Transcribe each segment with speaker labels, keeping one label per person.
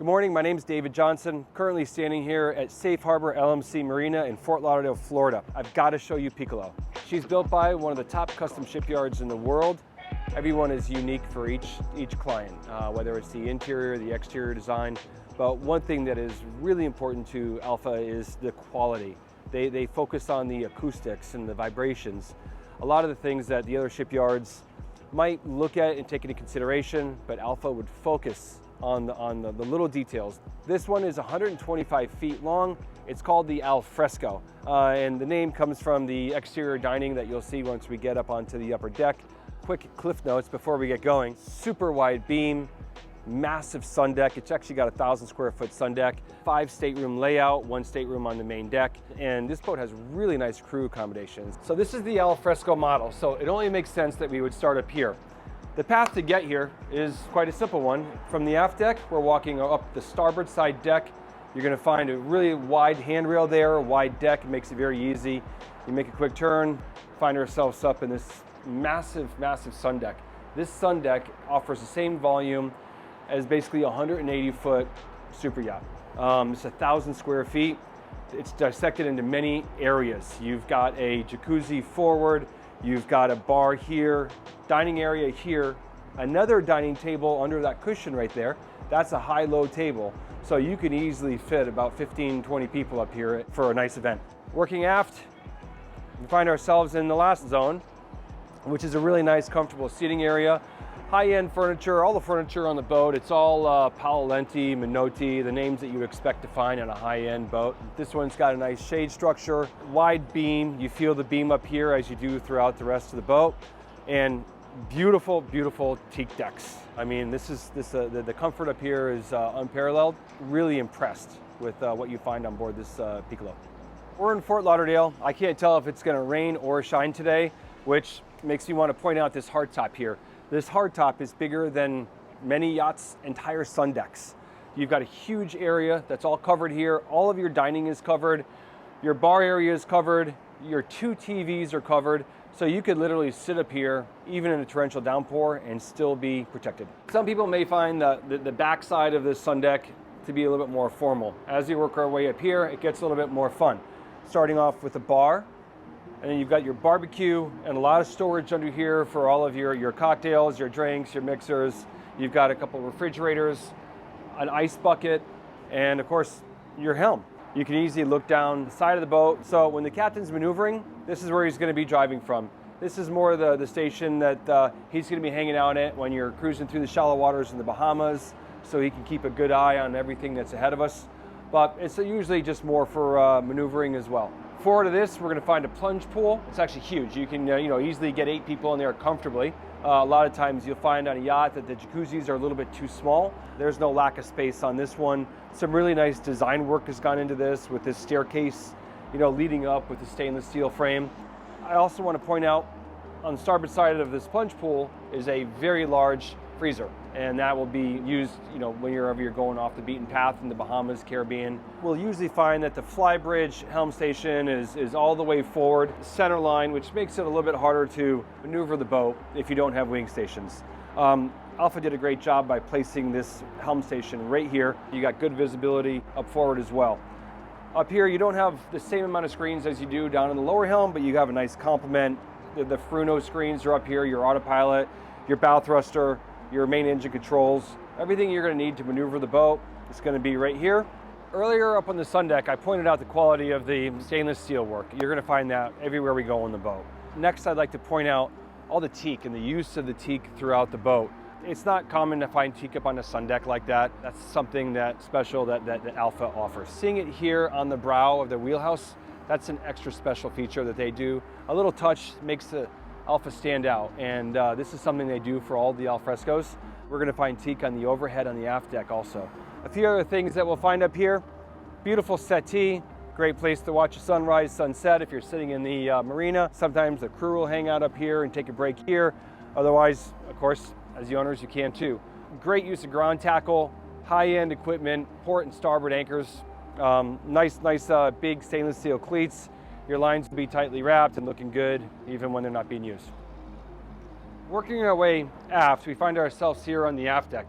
Speaker 1: Good morning, my name is David Johnson, currently standing here at Safe Harbor LMC Marina in Fort Lauderdale, Florida. I've got to show you PICCOLO. She's built by one of the top custom shipyards in the world. Everyone is unique for each client, whether it's the interior, the exterior design. But one thing that is really important to ALPHA is the quality. They focus on the acoustics and the vibrations. A lot of the things that the other shipyards might look at and take into consideration, but ALPHA would focus on the little details. This one is 125 feet long. It's called the Alfresco, and the name comes from the exterior dining that you'll see once we get up onto the upper deck. Quick cliff notes before we get going. Super wide beam, massive sun deck. It's actually got a 1,000 square foot sun deck, 5 stateroom layout, 1 stateroom on the main deck, and this boat has really nice crew accommodations. So this is the Alfresco model, so it only makes sense that we would start up here. The path to get here is quite a simple one. From the aft deck, we're walking up the starboard side deck. You're going to find a really wide handrail there, a wide deck. It makes it very easy. You make a quick turn, find ourselves up in this massive, massive sun deck. This sun deck offers the same volume as basically a 180-foot super yacht. It's 1,000 square feet. It's dissected into many areas. You've got a jacuzzi forward, you've got a bar here, dining area here, another dining table under that cushion right there. That's a high-low table. So you can easily fit about 15, 20 people up here for a nice event. Working aft, we find ourselves in the last zone, which is a really nice, comfortable seating area. High-end furniture, all the furniture on the boat, it's all Paolo Lenti, Minotti, the names that you would expect to find on a high-end boat. This one's got a nice shade structure, wide beam. You feel the beam up here as you do throughout the rest of the boat. And beautiful, beautiful teak decks. I mean, the comfort up here is unparalleled. Really impressed with what you find on board this PICCOLO. We're in Fort Lauderdale. I can't tell if it's gonna rain or shine today, which makes me want to point out this hardtop here. This hardtop is bigger than many yachts' entire sun decks. You've got a huge area that's all covered here. All of your dining is covered. Your bar area is covered. Your 2 TVs are covered. So you could literally sit up here, even in a torrential downpour, and still be protected. Some people may find the back side of this sun deck to be a little bit more formal. As you work our way up here, it gets a little bit more fun. Starting off with a bar, and then you've got your barbecue and a lot of storage under here for all of your cocktails, your drinks, your mixers. You've got a couple of refrigerators, an ice bucket, and of course, your helm. You can easily look down the side of the boat. So when the captain's maneuvering, this is where he's going to be driving from. This is more the station that he's going to be hanging out at when you're cruising through the shallow waters in the Bahamas, so he can keep a good eye on everything that's ahead of us. But it's usually just more for maneuvering as well. Forward of this, we're going to find a plunge pool. It's actually huge. You can easily get 8 people in there comfortably. A lot of times you'll find on a yacht that the jacuzzis are a little bit too small. There's no lack of space on this one. Some really nice design work has gone into this with this staircase, leading up with the stainless steel frame. I also want to point out on the starboard side of this plunge pool is a very large freezer, and that will be used, whenever you're going off the beaten path in the Bahamas, Caribbean. We'll usually find that the flybridge helm station is all the way forward, center line, which makes it a little bit harder to maneuver the boat if you don't have wing stations. ALPHA did a great job by placing this helm station right here. You got good visibility up forward as well. Up here, you don't have the same amount of screens as you do down in the lower helm, but you have a nice complement. The Fruno screens are up here, your autopilot, your bow thruster, your main engine controls. Everything you're going to need to maneuver the boat is going to be right here. Earlier up on the sun deck, I pointed out the quality of the stainless steel work. You're going to find that everywhere we go on the boat. Next, I'd like to point out all the teak and the use of the teak throughout the boat. It's not common to find teak up on a sun deck like that. That's something that's special that ALPHA offers. Seeing it here on the brow of the wheelhouse, that's an extra special feature that they do. A little touch makes the ALPHA stand out, and this is something they do for all the Alfrescos. We're going to find teak on the overhead on the aft deck also. A few other things that we'll find up here: beautiful settee, great place to watch a sunrise, sunset if you're sitting in the marina. Sometimes the crew will hang out up here and take a break here. Otherwise, of course, as the owners, you can too. Great use of ground tackle, high-end equipment, port and starboard anchors, nice big stainless steel cleats. Your lines will be tightly wrapped and looking good even when they're not being used. Working our way aft, we find ourselves here on the aft deck.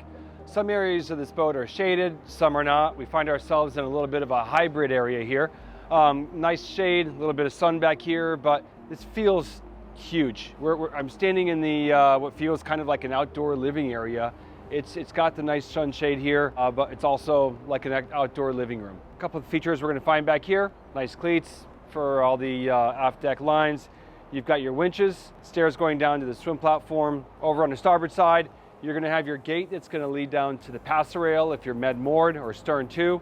Speaker 1: Some areas of this boat are shaded, some are not. We find ourselves in a little bit of a hybrid area here. Nice shade, a little bit of sun back here, but this feels huge. I'm standing in the what feels kind of like an outdoor living area. It's got the nice sunshade here, but it's also like an outdoor living room. A couple of features we're going to find back here. Nice cleats for all the aft deck lines. You've got your winches, stairs going down to the swim platform. Over on the starboard side, you're going to have your gate that's going to lead down to the passer rail if you're med moored or stern to.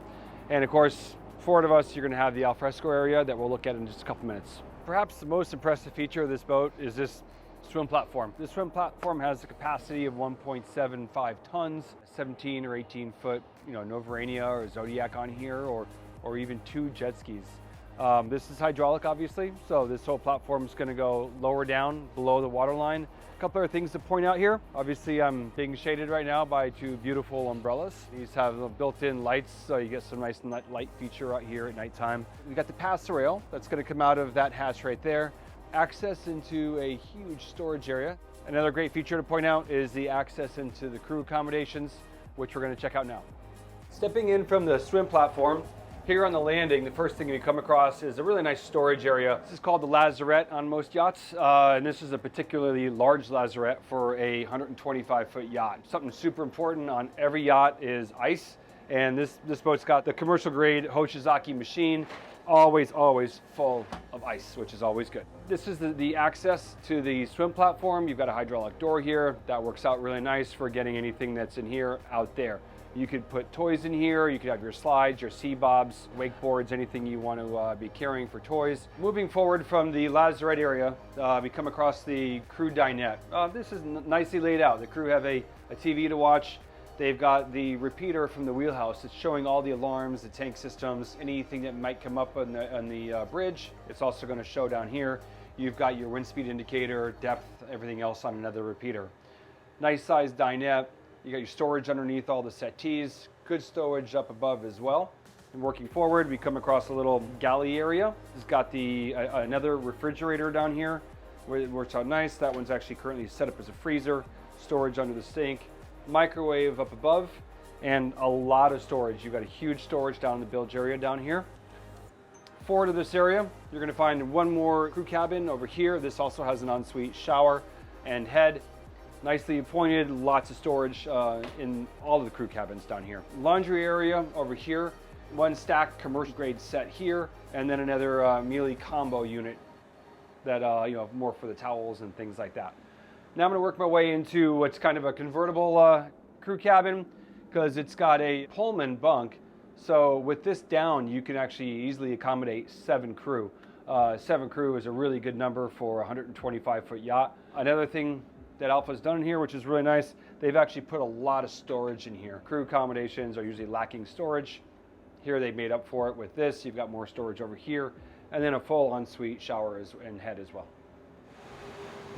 Speaker 1: And of course, forward of us, you're going to have the alfresco area that we'll look at in just a couple minutes. Perhaps the most impressive feature of this boat is this swim platform. This swim platform has a capacity of 1.75 tons, 17 or 18 foot, Novarania or Zodiac on here, or even 2 jet skis. This is hydraulic, obviously, so this whole platform is going to go lower down below the waterline. A couple other things to point out here. Obviously, I'm being shaded right now by 2 beautiful umbrellas. These have built-in lights, so you get some nice light feature out here at nighttime. We got the passer rail that's going to come out of that hatch right there. Access into a huge storage area. Another great feature to point out is the access into the crew accommodations, which we're going to check out now. Stepping in from the swim platform, here on the landing, the first thing you come across is a really nice storage area. This is called the lazarette on most yachts, and this is a particularly large lazarette for a 125-foot yacht. Something super important on every yacht is ice, and this boat's got the commercial grade Hoshizaki machine, always full of ice, which is always good. This is the access to the swim platform. You've got a hydraulic door here. That works out really nice for getting anything that's in here out there. You could put toys in here, you could have your slides, your sea bobs, wakeboards, anything you want to be carrying for toys. Moving forward from the lazarette area, we come across the crew dinette. This is nicely laid out. The crew have a TV to watch. They've got the repeater from the wheelhouse. It's showing all the alarms, the tank systems, anything that might come up on the bridge. It's also going to show down here. You've got your wind speed indicator, depth, everything else on another repeater. Nice sized dinette. You got your storage underneath all the settees, good storage up above as well. And working forward, we come across a little galley area. It's got the another refrigerator down here, where it works out nice. That one's actually currently set up as a freezer, storage under the sink, microwave up above, and a lot of storage. You've got a huge storage down in the bilge area down here. Forward of this area, you're gonna find one more crew cabin over here. This also has an ensuite shower and head. Nicely appointed, lots of storage in all of the crew cabins down here. Laundry area over here, one stacked commercial grade set here, and then another Mealy combo unit that more for the towels and things like that. Now I'm going to work my way into what's kind of a convertible crew cabin, because it's got a Pullman bunk. So with this down, you can actually easily accommodate 7 crew. 7 crew is a really good number for a 125-foot yacht. Another thing that Alpha's done here, which is really nice, they've actually put a lot of storage in here. Crew accommodations are usually lacking storage. Here they've made up for it with this. You've got more storage over here, and then a full ensuite shower and head as well.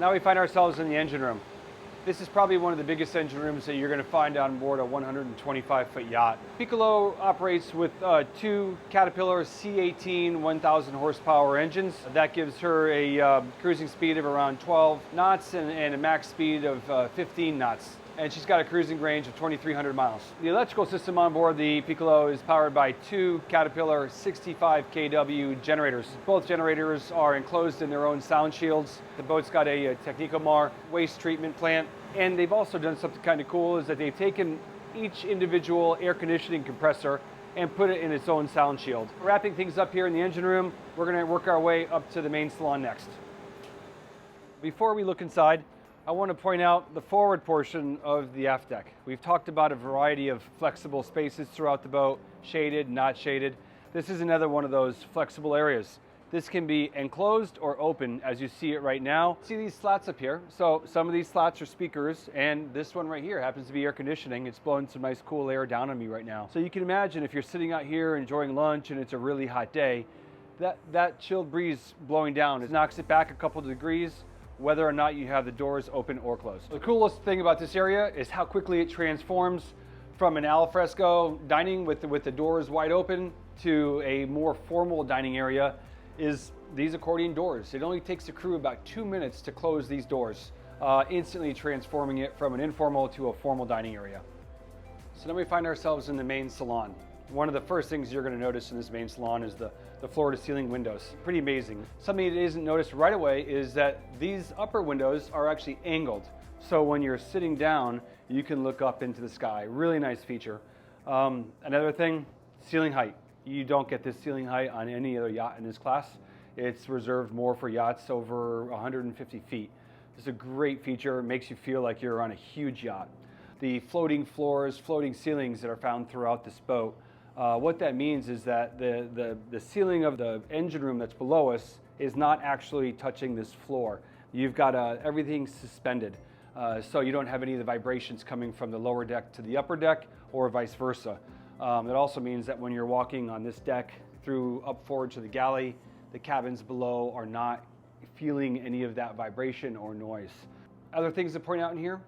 Speaker 1: Now we find ourselves in the engine room. This is probably one of the biggest engine rooms that you're going to find on board a 125-foot yacht. Piccolo operates with 2 Caterpillar C18 1,000 horsepower engines. That gives her a cruising speed of around 12 knots and a max speed of 15 knots. And she's got a cruising range of 2,300 miles. The electrical system on board the Piccolo is powered by 2 Caterpillar 65 kW generators. Both generators are enclosed in their own sound shields. The boat's got a Technicomar waste treatment plant. And they've also done something kind of cool, is that they've taken each individual air conditioning compressor and put it in its own sound shield. Wrapping things up here in the engine room, we're going to work our way up to the main salon next. Before we look inside, I want to point out the forward portion of the aft deck. We've talked about a variety of flexible spaces throughout the boat, shaded, not shaded. This is another one of those flexible areas. This can be enclosed or open as you see it right now. See these slats up here? So some of these slats are speakers, and this one right here happens to be air conditioning. It's blowing some nice cool air down on me right now. So you can imagine if you're sitting out here enjoying lunch and it's a really hot day, that chilled breeze blowing down, it knocks it back a couple of degrees, whether or not you have the doors open or closed. The coolest thing about this area is how quickly it transforms from an alfresco dining with the doors wide open to a more formal dining area is these accordion doors. It only takes the crew about 2 minutes to close these doors, instantly transforming it from an informal to a formal dining area. So now we find ourselves in the main salon. One of the first things you're going to notice in this main salon is the floor-to-ceiling windows. Pretty amazing. Something that isn't noticed right away is that these upper windows are actually angled. So when you're sitting down, you can look up into the sky. Really nice feature. Another thing, ceiling height. You don't get this ceiling height on any other yacht in this class. It's reserved more for yachts over 150 feet. It's a great feature. It makes you feel like you're on a huge yacht. The floating floors, floating ceilings that are found throughout this boat, what that means is that the ceiling of the engine room that's below us is not actually touching this floor. You've got everything suspended, so you don't have any of the vibrations coming from the lower deck to the upper deck or vice versa. It also means that when you're walking on this deck through up forward to the galley, the cabins below are not feeling any of that vibration or noise. Other things to point out in here,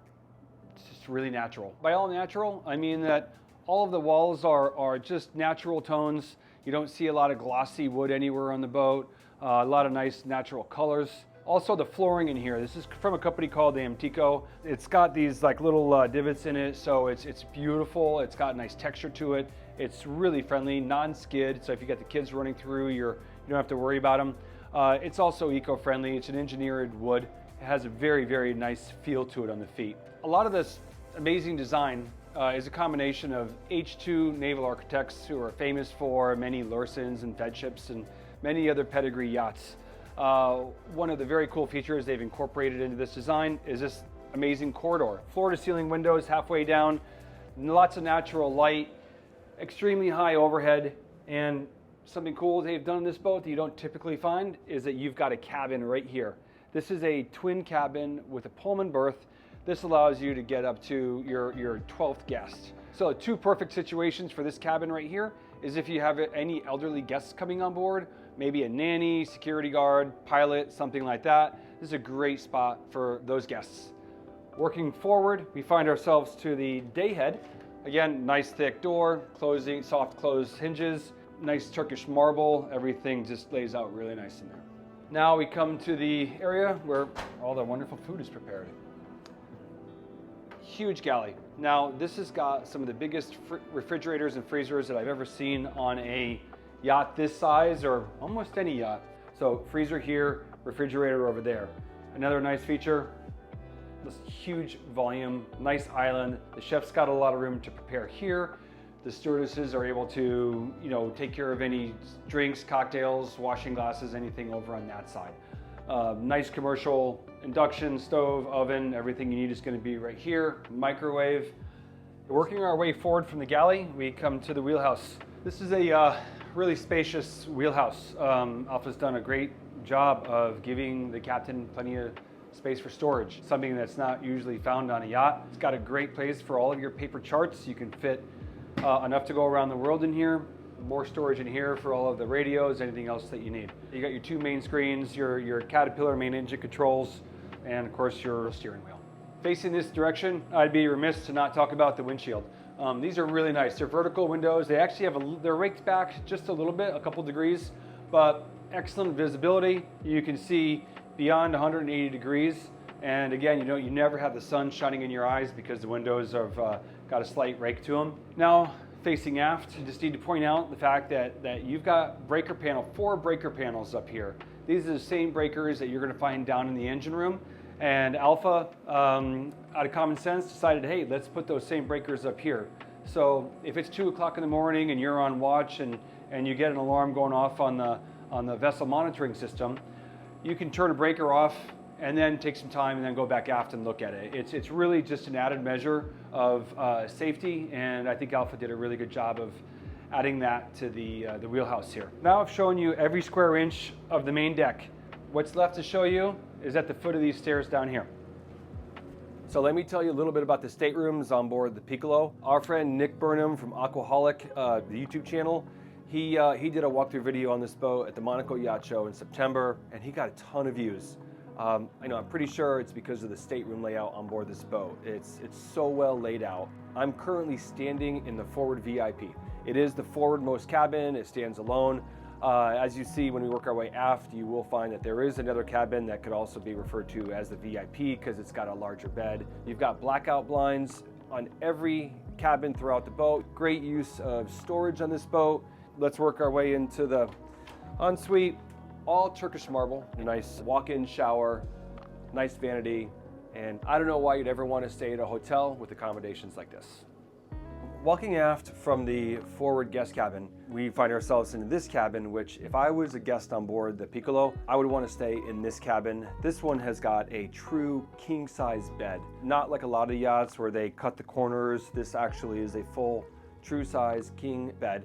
Speaker 1: it's just really natural. By all natural, I mean that all of the walls are just natural tones. You don't see a lot of glossy wood anywhere on the boat, a lot of nice natural colors. Also the flooring in here, this is from a company called the Amtico. It's got these like little divots in it, so it's beautiful. It's got a nice texture to it. It's really friendly, non-skid, so if you got the kids running through, you don't have to worry about them. It's also eco-friendly. It's an engineered wood. It has a very, very nice feel to it on the feet. A lot of this amazing design is a combination of H2 naval architects who are famous for many Lursens and Fedships and many other pedigree yachts. One of the very cool features they've incorporated into this design is this amazing corridor. Floor to ceiling windows halfway down, lots of natural light, extremely high overhead, and something cool they've done in this boat that you don't typically find is that you've got a cabin right here. This is a twin cabin with a Pullman berth. This allows you to get up to your 12th guest. So two perfect situations for this cabin right here is if you have any elderly guests coming on board, maybe a nanny, security guard, pilot, something like that. This is a great spot for those guests. Working forward, we find ourselves to the day head. Again, nice thick door, closing, soft closed hinges, nice Turkish marble. Everything just lays out really nice in there. Now we come to the area where all the wonderful food is prepared. Huge galley. Now this has got some of the biggest refrigerators and freezers that I've ever seen on a yacht this size or almost any yacht. So freezer here, refrigerator over there. Another nice feature, this huge volume, nice island. The chef's got a lot of room to prepare here. The stewardesses are able to, take care of any drinks, cocktails, washing glasses, anything over on that side. Nice commercial induction stove, oven, everything you need is going to be right here. Microwave. Working our way forward from the galley, we come to the wheelhouse. This is a really spacious wheelhouse. ALPHA's done a great job of giving the captain plenty of space for storage, something that's not usually found on a yacht. It's got a great place for all of your paper charts. You can fit enough to go around the world in here. More storage in here for all of the radios, anything else that you need. You got your two main screens, your Caterpillar main engine controls, and of course your steering wheel. Facing this direction, I'd be remiss to not talk about the windshield. These are really nice. They're vertical windows. They actually they're raked back just a little bit, a couple degrees, but excellent visibility. You can see beyond 180 degrees. And again, you never have the sun shining in your eyes because the windows have got a slight rake to them. Now, facing aft, you just need to point out the fact that you've got 4 breaker panels up here. These are the same breakers that you're going to find down in the engine room. And ALPHA, out of common sense, decided, hey, let's put those same breakers up here. So if it's 2 o'clock in the morning and you're on watch and you get an alarm going off on the vessel monitoring system, you can turn a breaker off and then take some time and then go back aft and look at it. It's really just an added measure of safety, and I think ALPHA did a really good job of adding that to the wheelhouse here. Now I've shown you every square inch of the main deck. What's left to show you is at the foot of these stairs down here. So let me tell you a little bit about the staterooms on board the Piccolo. Our friend Nick Burnham from Aquaholic, the YouTube channel, he did a walkthrough video on this boat at the Monaco Yacht Show in September, and he got a ton of views. I'm pretty sure it's because of the stateroom layout on board this boat. It's so well laid out. I'm currently standing in the forward VIP. It is the forwardmost cabin. It stands alone. As you see, when we work our way aft, you will find that there is another cabin that could also be referred to as the VIP because it's got a larger bed. You've got blackout blinds on every cabin throughout the boat. Great use of storage on this boat. Let's work our way into the ensuite. All Turkish marble, nice walk-in shower, nice vanity, and I don't know why you'd ever want to stay at a hotel with accommodations like this. Walking aft from the forward guest cabin, we find ourselves in this cabin, which if I was a guest on board the Piccolo, I would want to stay in this cabin. This one has got a true king-size bed. Not like a lot of yachts where they cut the corners. This actually is a full, true-size king bed.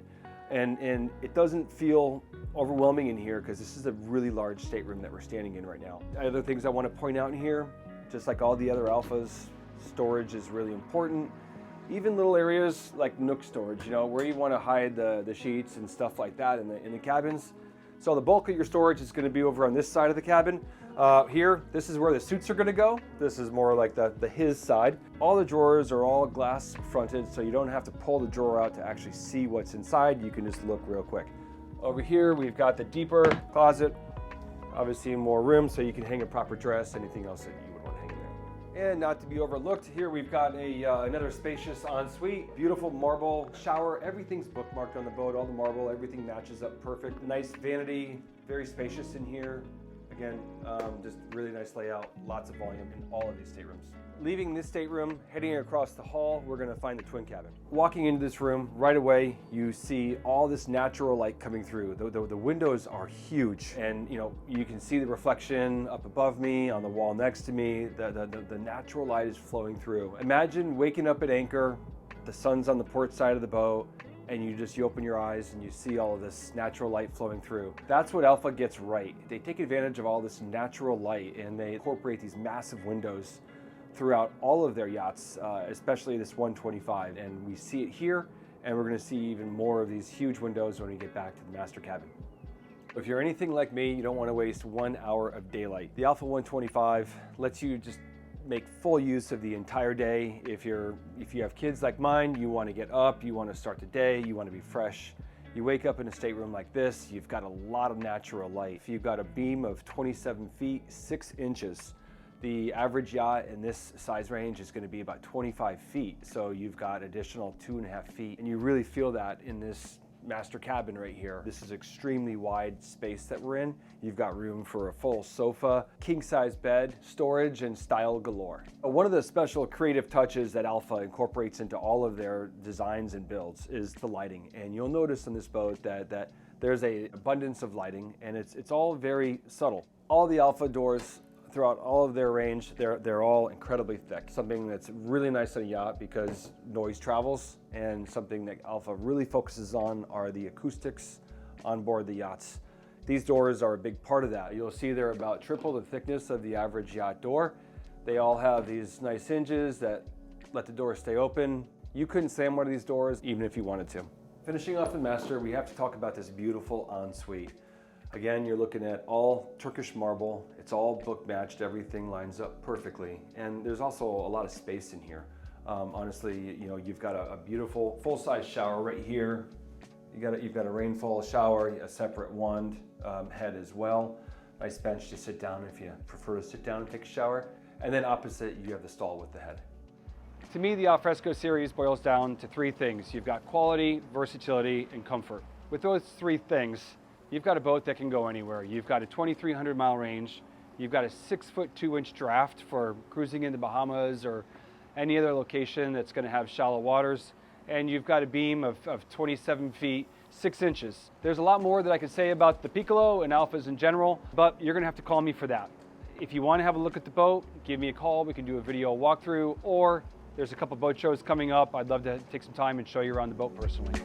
Speaker 1: And it doesn't feel overwhelming in here because this is a really large stateroom that we're standing in right now. Other things I want to point out in here, just like all the other Alphas, storage is really important. Even little areas like nook storage, you know, where you want to hide the sheets and stuff like that in the cabins. So the bulk of your storage is going to be over on this side of the cabin. Here, this is where the suits are going to go. This is more like the his side. All the drawers are all glass fronted, so you don't have to pull the drawer out to actually see what's inside. You can just look real quick. Over here, we've got the deeper closet. Obviously more room so you can hang a proper dress, anything else that you would want to hang in there. And not to be overlooked, here we've got another spacious ensuite, beautiful marble shower. Everything's bookmarked on the boat, all the marble, everything matches up perfect. Nice vanity, very spacious in here. Again, just really nice layout, lots of volume in all of these staterooms. Leaving this stateroom, heading across the hall, we're gonna find the twin cabin. Walking into this room, right away, you see all this natural light coming through. The windows are huge, and you know, you can see the reflection up above me, on the wall next to me. The natural light is flowing through. Imagine waking up at anchor, the sun's on the port side of the boat, and you open your eyes and you see all of this natural light flowing through. That's what Alpha gets right. They take advantage of all this natural light and they incorporate these massive windows throughout all of their yachts, especially this 125. And we see it here, and we're gonna see even more of these huge windows when we get back to the master cabin. If you're anything like me, you don't wanna waste 1 hour of daylight. The Alpha 125 lets you just make full use of the entire day. If you have kids like mine, you want to get up, you want to start the day, you want to be fresh. You wake up in a stateroom like this, you've got a lot of natural light. You've got a beam of 27 feet, 6 inches. The average yacht in this size range is going to be about 25 feet. So you've got additional 2.5 feet, and you really feel that in this master cabin right here. This is extremely wide space that we're in. You've got room for a full sofa, king-size bed, storage, and style galore. One of the special creative touches that Alpha incorporates into all of their designs and builds is the lighting. And you'll notice on this boat that there's an abundance of lighting, and it's all very subtle. All the Alpha doors throughout all of their range, they're all incredibly thick. Something that's really nice on a yacht because noise travels, and something that Alpha really focuses on are the acoustics on board the yachts. These doors are a big part of that. You'll see they're about triple the thickness of the average yacht door. They all have these nice hinges that let the door stay open. You couldn't slam one of these doors even if you wanted to. Finishing off the master, we have to talk about this beautiful ensuite. Again, you're looking at all Turkish marble. It's all book matched. Everything lines up perfectly. And there's also a lot of space in here. Honestly, you know, you've got a beautiful full-size shower right here. You've got a rainfall shower, a separate wand head as well. Nice bench to sit down if you prefer to sit down and take a shower. And then opposite, you have the stall with the head. To me, the Alfresco series boils down to 3 things. You've got quality, versatility, and comfort. With those 3 things, you've got a boat that can go anywhere. You've got a 2,300 mile range. You've got a 6-foot 2-inch draft for cruising in the Bahamas or any other location that's gonna have shallow waters. And you've got a beam of 27 feet, 6 inches. There's a lot more that I could say about the Piccolo and Alphas in general, but you're gonna have to call me for that. If you wanna have a look at the boat, give me a call. We can do a video walkthrough, or there's a couple boat shows coming up. I'd love to take some time and show you around the boat personally.